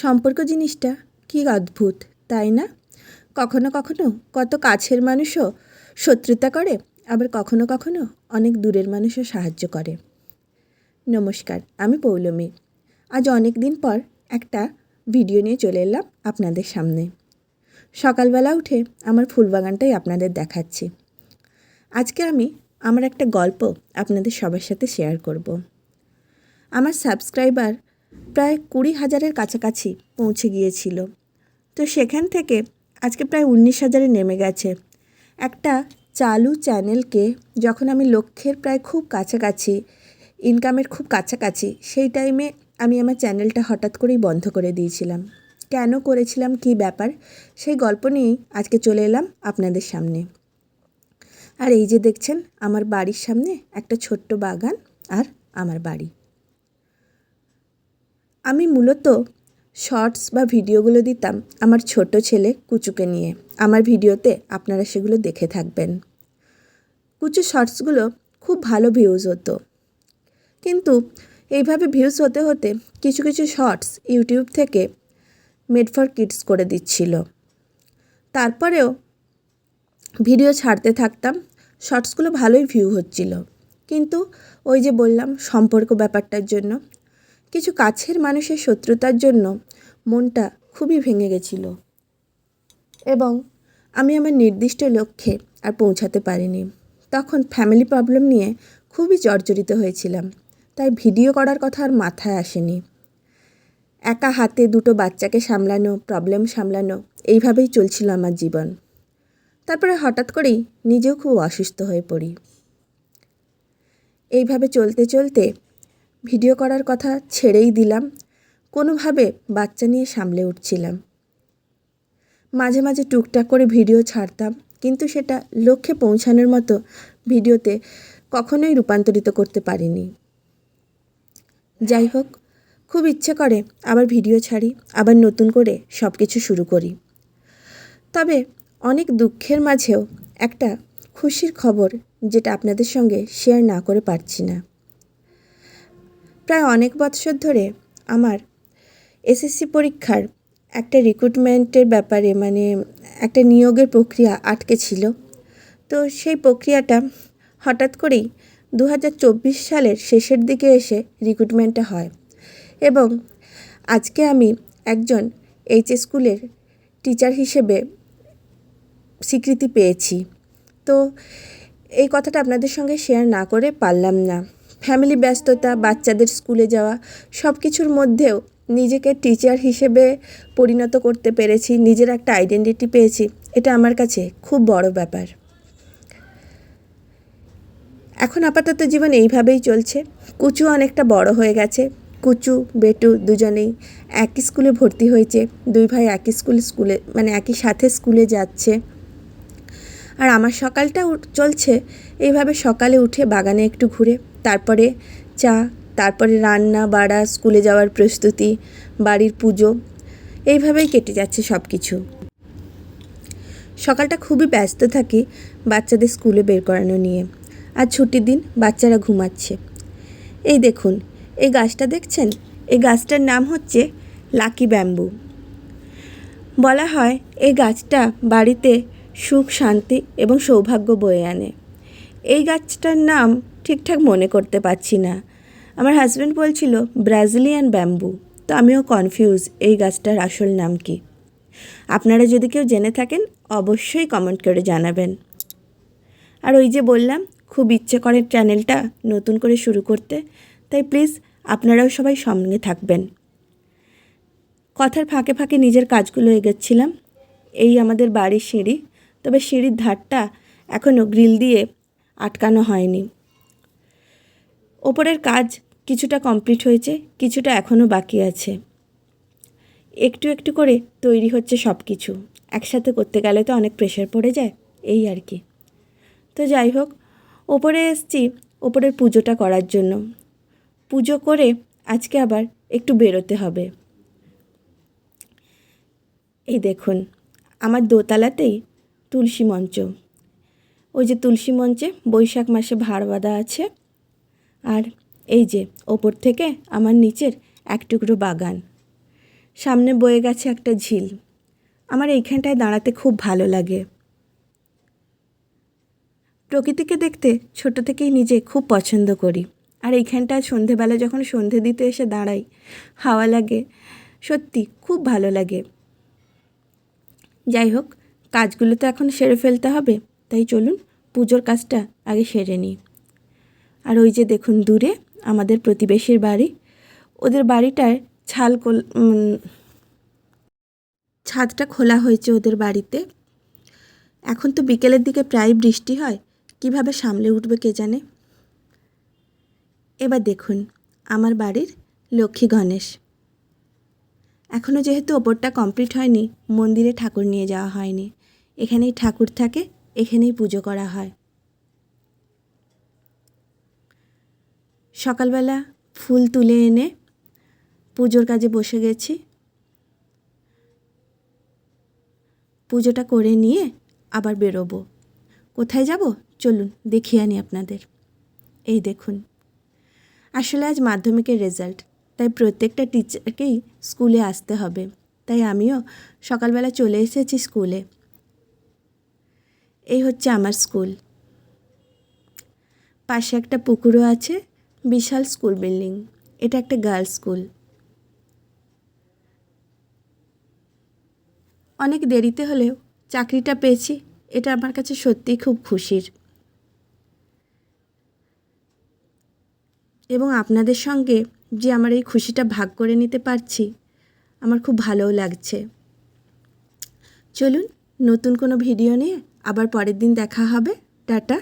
সম্পর্ক জিনিসটা কী অদ্ভুত, তাই না? কখনো কখনো কত কাছের মানুষও শত্রুতা করে, আবার কখনো কখনো অনেক দূরের মানুষও সাহায্য করে। নমস্কার, আমি পৌলমী। আজ অনেক দিন পর একটা ভিডিও নিয়ে চলে এলাম আপনাদের সামনে। সকালবেলা উঠে আমার ফুলবাগানটাই আপনাদের দেখাচ্ছি। আজকে আমি আমার একটা গল্প আপনাদের সবার সাথে শেয়ার করব। আমার সাবস্ক্রাইবার প্রায় 20,000-এর কাছাকাছি পৌঁছে গিয়েছিল, তো সেখান থেকে আজকে প্রায় 19,000-এ নেমে গেছে। একটা চালু চ্যানেলকে যখন আমি লক্ষ্যের প্রায় খুব কাছাকাছি, ইনকামের খুব কাছাকাছি, সেই টাইমে আমি আমার চ্যানেলটা হঠাৎ করেই বন্ধ করে দিয়েছিলাম। কেন করেছিলাম, কী ব্যাপার, সেই গল্প নিয়েই আজকে চলে এলাম আপনাদের সামনে। আর এই যে দেখছেন, আমার বাড়ির সামনে একটা ছোট্ট বাগান আর আমার বাড়ি। আমি মূলত শর্টস বা ভিডিওগুলো দিতাম আমার ছোট ছেলে কুচুকে নিয়ে। আমার ভিডিওতে আপনারা সেগুলো দেখে থাকবেন। কুচু শর্টসগুলো খুব ভালো ভিউজ হতো, কিন্তু এইভাবে ভিউজ হতে হতে কিছু কিছু শর্টস ইউটিউব থেকে মেড ফর কিডস করে দিচ্ছিল। তারপরেও ভিডিও ছাড়তে থাকতাম, শর্টসগুলো ভালোই ভিউ হচ্ছিল, কিন্তু ওই যে বললাম সম্পর্ক ব্যাপারটার জন্য, কিছু কাছের মানুষের শত্রুতার জন্য মনটা খুবই ভেঙে গেছিল এবং আমি আমার নির্দিষ্ট লক্ষ্যে আর পৌঁছাতে পারিনি। তখন ফ্যামিলি প্রবলেম নিয়ে খুবই জর্জরিত হয়েছিলাম, তাই ভিডিও করার কথা আর মাথায় আসেনি। একা হাতে দুটো বাচ্চাকে সামলানো, প্রবলেম সামলানো, এইভাবেই চলছিল আমার জীবন। তারপরে হঠাৎ করেই নিজেও খুব অসুস্থ হয়ে পড়ি। এইভাবে চলতে চলতে ভিডিও করার কথা ছেড়েই দিলাম। কোনোভাবে বাচ্চা নিয়ে সামলে উঠছিলাম। মাঝে মাঝে টুকটাক করে ভিডিও ছাড়তাম, কিন্তু সেটা লক্ষ্যে পৌঁছানোর মতো ভিডিওতে কখনোই রূপান্তরিত করতে পারিনি। যাই হোক, খুব ইচ্ছে করে আবার ভিডিও ছাড়ি, আবার নতুন করে সব কিছু শুরু করি। তবে অনেক দুঃখের মাঝেও একটা খুশির খবর, যেটা আপনাদের সঙ্গে শেয়ার না করে পারছি না। প্রায় অনেক বছর ধরে আমার এসএসসি পরীক্ষার একটা রিক্রুটমেন্টের ব্যাপারে, মানে একটা নিয়োগের প্রক্রিয়া আটকে ছিল। তো সেই প্রক্রিয়াটা হঠাৎ করেই 2024 সালের শেষের দিকে এসে রিক্রুটমেন্টটা হয় এবং আজকে আমি একজন এইচএস স্কুলের টিচার হিসেবে স্বীকৃতি পেয়েছি। তো এই কথাটা আপনাদের সঙ্গে শেয়ার না করে পারলাম না। ফ্যামিলি ব্যস্ততা, বাচ্চাদের স্কুলে যাওয়া, সব কিছুর মধ্যেও নিজেকে টিচার হিসেবে পরিণত করতে পেরেছি, নিজের একটা আইডেন্টিটি পেয়েছি, এটা আমার কাছে খুব বড় ব্যাপার। এখন আপাতত জীবন এইভাবেই চলছে। কুচু অনেকটা বড় হয়ে গেছে। কুচু বেটু দুজনেই একই স্কুলে ভর্তি হয়েছে। দুই ভাই একই স্কুলে মানে একই সাথে স্কুলে যাচ্ছে। আর আমার সকালটা চলছে এইভাবে, সকালে উঠে বাগানে একটু ঘুরে, তারপরে চা, তারপরে রান্না বাড়া, স্কুলে যাওয়ার প্রস্তুতি, বাড়ির পুজো, এইভাবেই কেটে যাচ্ছে সব কিছু। সকালটা খুবই ব্যস্ত থাকি বাচ্চাদের স্কুলে বের করানো নিয়ে। আর ছুটির দিন, বাচ্চারা ঘুমাচ্ছে। এই দেখুন, এই গাছটা দেখছেন, এই গাছটার নাম হচ্ছে লাকি ব্যাম্বু। বলা হয় এই গাছটা বাড়িতে সুখ, শান্তি এবং সৌভাগ্য বয়ে আনে। এই গাছটার নাম ঠিকঠাক মনে করতে পারছি না। আমার হাজব্যান্ড বলছিল ব্রাজিলিয়ান ব্যাম্বু, তো আমিও কনফিউজ এই গাছটার আসল নাম কি। আপনারা যদি কেউ জেনে থাকেন অবশ্যই কমেন্ট করে জানাবেন। আর ওই যে বললাম, খুব ইচ্ছে করে চ্যানেলটা নতুন করে শুরু করতে, তাই প্লিজ আপনারাও সবাই সঙ্গে থাকবেন। কথার ফাঁকে ফাঁকে নিজের কাজগুলো এগোচ্ছিলাম। এই আমাদের বাড়ির সিঁড়ি, তবে সিঁড়ির ধারটা এখনও গ্রিল দিয়ে আটকানো হয়নি। ওপরের কাজ কিছুটা কমপ্লিট হয়েছে, কিছুটা এখনও বাকি আছে। একটু একটু করে তৈরি হচ্ছে সব কিছু। একসাথে করতে গেলে তো অনেক প্রেশার পড়ে যায়, এই আর কি। তো যাই হোক, ওপরে এসছি ওপরের পুজোটা করার জন্য। পুজো করে আজকে আবার একটু বেরোতে হবে। এই দেখুন, আমার দোতলাতেই তুলসী মঞ্চ। ওই যে তুলসী মঞ্চে বৈশাখ মাসে ভাড় বাঁধা আছে। আর এই যে ওপর থেকে আমার নিচের এক টুকরো বাগান। সামনে বয়ে গেছে একটা ঝিল। আমার এইখানটায় দাঁড়াতে খুব ভালো লাগে। প্রকৃতিকে দেখতে ছোট থেকেই নিজে খুব পছন্দ করি। আর এইখানটায় সন্ধেবেলা যখন সন্ধে দিতে এসে দাঁড়াই, হাওয়া লাগে, সত্যি খুব ভালো লাগে। যাই হোক, কাজগুলো তো এখন সেরে ফেলতে হবে, তাই চলুন পুজোর কাজটা আগে সেরে নিই। আর ওই যে দেখুন দূরে আমাদের প্রতিবেশীর বাড়ি, ওদের বাড়িটায় ছাদটা খোলা হয়েছে ওদের বাড়িতে। এখন তো বিকেলের দিকে প্রায় বৃষ্টি হয়, কিভাবে সামলে উঠবে কে জানে। এবার দেখুন আমার বাড়ির লক্ষ্মী গণেশ। এখনও যেহেতু ওপরটা কমপ্লিট হয়নি, মন্দিরে ঠাকুর নিয়ে যাওয়া হয়নি। এখানেই ঠাকুর থাকে, এখানেই পুজো করা হয়। সকালবেলা ফুল তুলে এনে পুজোর কাজে বসে গেছি। পুজোটা করে নিয়ে আবার বেরোবো। কোথায় যাব চলুন দেখিয়ে আনি আপনাদের। এই দেখুন, আসলে আজ মাধ্যমিকের রেজাল্ট, তাই প্রত্যেকটা টিচারকেই স্কুলে আসতে হবে। তাই আমিও সকালবেলা চলে এসেছি স্কুলে। এই হচ্ছে আমার স্কুল। পাশে একটা পুকুরও আছে, বিশাল স্কুল বিল্ডিং। এটা একটা গার্লস স্কুল। অনেক দেরিতে হলেও চাকরিটা পেয়েছি, এটা আমার কাছে সত্যিই খুব খুশির। এবং আপনাদের সঙ্গে যে আমার এই খুশিটা ভাগ করে নিতে পারছি, আমার খুব ভালোও লাগছে। চলুন নতুন কোনো ভিডিও নিয়ে আবার পরের দিন দেখা হবে। টাটা।